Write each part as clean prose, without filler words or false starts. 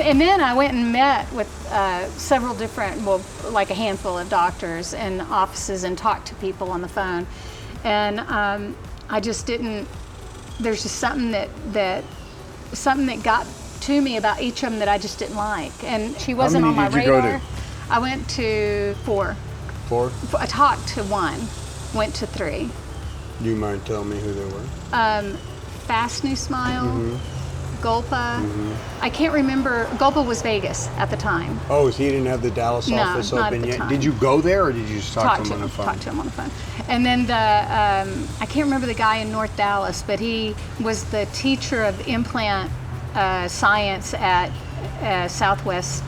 And then I went and met with several different, well, like a handful of doctors and offices and talked to people on the phone. And I just didn't, there's just something that got to me about each of them that I just didn't like. And she wasn't on my radar. How many did you go to? I went to 4. 4? I talked to 1, went to 3. Do you mind telling me who they were? Fast New Smile, Gulpa. I can't remember. Gulpa was Vegas at the time. Oh, so he didn't have the Dallas office open yet? Time. Did you go there, or did you just talk to him on the phone? Talk to him on the phone. And then I can't remember the guy in North Dallas, but he was the teacher of implant science at Southwest.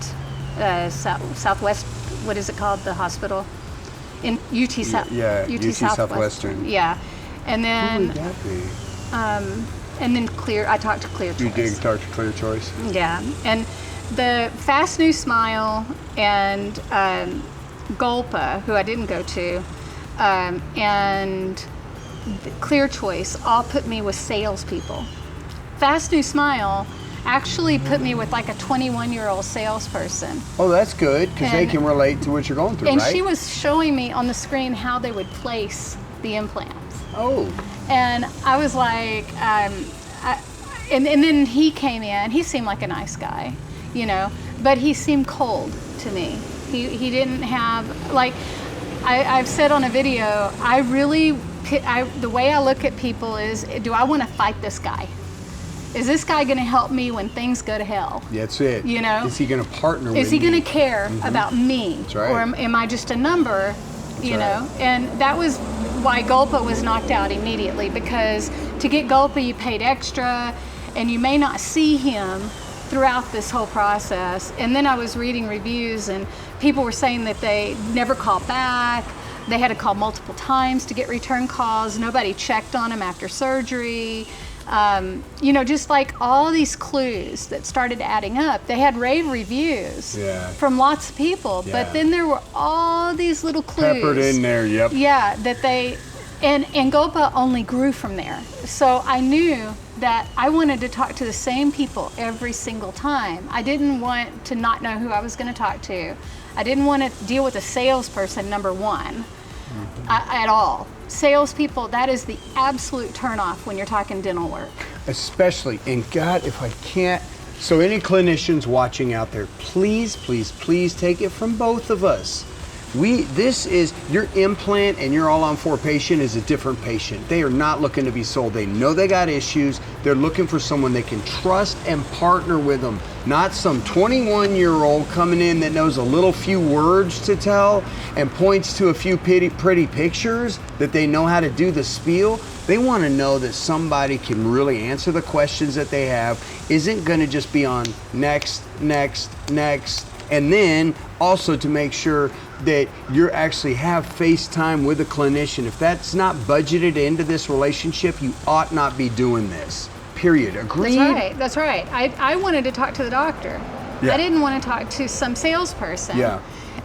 What is it called? The hospital in UT Southwestern. Yeah, and then. Who would that be? And then I talked to Clear Choice. You did talk to Clear Choice? Yeah, and the Fast New Smile and Gulpa, who I didn't go to, and Clear Choice all put me with salespeople. Fast New Smile actually put me with like a 21-year-old salesperson. Oh, that's good, because they can relate to what you're going through, and right? she was showing me on the screen how they would place the implants. Oh. And I was like, and then he came in. He seemed like a nice guy, but he seemed cold to me. He didn't have, like, I've said on a video, the way I look at people is, do I want to fight this guy? Is this guy going to help me when things go to hell? That's it. Is he going to partner with me? Is he going to care about me? That's right. Or am I just a number, know? And that was why Gulpa was knocked out immediately, because to get Gulpa you paid extra and you may not see him throughout this whole process. And then I was reading reviews and people were saying that they never called back. They had to call multiple times to get return calls. Nobody checked on him after surgery. Just like all these clues that started adding up. They had rave reviews from lots of people, but then there were all these little clues peppered in there. Yep. Yeah, that and Gulpa only grew from there. So I knew that I wanted to talk to the same people every single time. I didn't want to not know who I was going to talk to. I didn't want to deal with a salesperson, number one, at all. Salespeople, that is the absolute turnoff when you're talking dental work. Especially, and God, if I can't, so any clinicians watching out there, please, please, please take it from both of us. This is, your implant and your All-On-4 patient is a different patient. They are not looking to be sold. They know they got issues. They're looking for someone they can trust and partner with them. Not some 21-year-old coming in that knows a little few words to tell and points to a few pretty pictures that they know how to do the spiel. They want to know that somebody can really answer the questions that they have, isn't going to just be on next, and then also to make sure that you actually have FaceTime with a clinician. If that's not budgeted into this relationship, you ought not be doing this. Period. Agreed? That's right. I wanted to talk to the doctor. Yeah. I didn't want to talk to some salesperson. Yeah.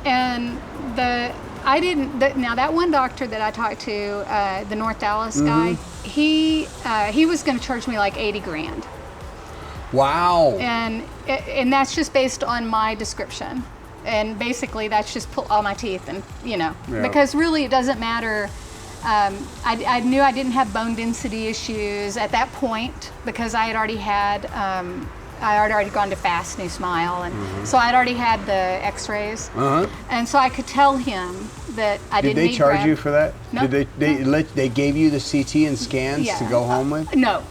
And now that one doctor that I talked to, the North Dallas guy, he was going to charge me like $80,000. Wow. And that's just based on my description. And basically that's just pull all my teeth and, because really it doesn't matter. I knew I didn't have bone density issues at that point because I had already had, I had already gone to Fast New Smile. And so I'd already had the x-rays. And so I could tell him that I didn't need Did they charge you for that? No. Did they gave you the CT and scans to go home with? No.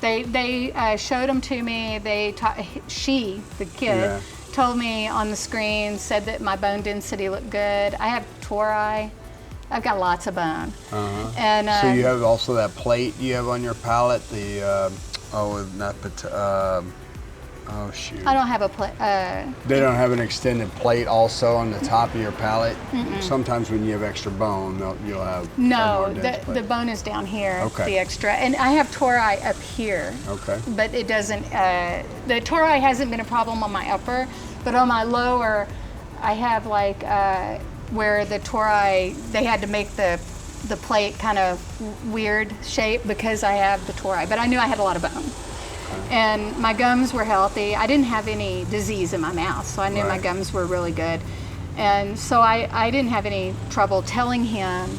They showed them to me. The kid, told me on the screen, said that my bone density looked good. I have tori. I've got lots of bone. And so you have also that plate you have on your palate. The oh shoot. I don't have a plate. They don't have an extended plate also on the top of your palate. Sometimes when you have extra bone, you'll have. No, the bone is down here. Okay. The extra, and I have tori up here. Okay. But it doesn't. The tori hasn't been a problem on my upper, but on my lower, I have like where the tori, they had to make the plate kind of weird shape because I have the tori. But I knew I had a lot of bone. And my gums were healthy. I didn't have any disease in my mouth, so I knew my Right. gums were really good. And so I didn't have any trouble telling him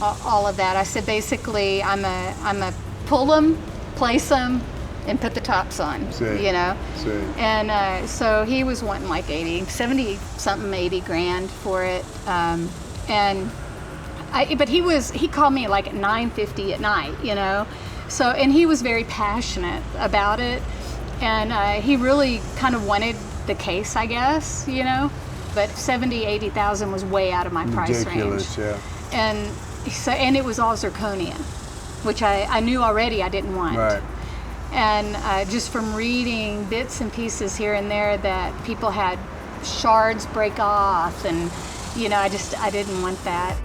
all of that. I said, basically, I'm a pull them, place them, and put the tops on, See. you know? See. And so he was wanting like 80 grand for it. But he called me like at 9:50 at night, you know? So, and he was very passionate about it. And he really kind of wanted the case, I guess, you know? But 80,000 was way out of my price range. Ridiculous, yeah. And it was all zirconia, which I knew already I didn't want. Right. And just from reading bits and pieces here and there that people had shards break off, and you know, I didn't want that.